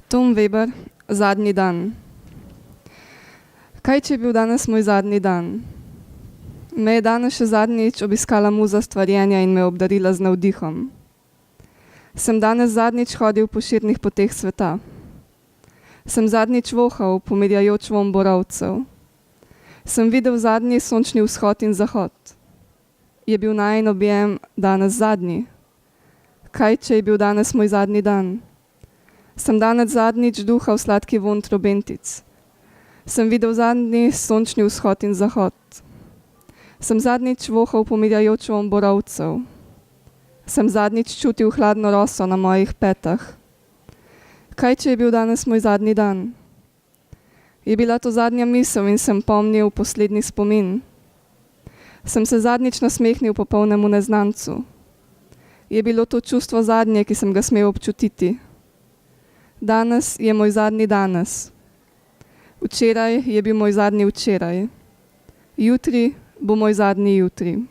Tom Weber, zadnji dan. Kaj, če je bil danes moj zadnji dan? Me je danes še zadnjič obiskala muza stvarjenja in me obdarila z navdihom. Sem danes zadnjič hodil po širnih poteh sveta. Sem zadnjič vohal pomirjajoč vonj borovcev. Sem videl zadnji sončni vzhod in zahod. Je bil najin objem danes zadnji? Kaj, če je bil danes moj zadnji dan? Sem danes zadnjič duhal sladki vonj trobentic. Sem videl zadnji sončni vzhod in zahod. Sem zadnjič vohal pomirjajoč vonj borovcev. Sem zadnjič čutil hladno roso na mojih petah. Kaj, če je bil danes moj zadnji dan? Je bila to zadnja misel in sem pomnil poslednji spomin. Sem se zadnjič nasmehnil popolnemu neznancu. Je bilo to čustvo zadnje, ki sem ga smel občutiti. Danes je moj zadnji danes. Včeraj je bil moj zadnji včeraj. Jutri bo moj zadnji jutri.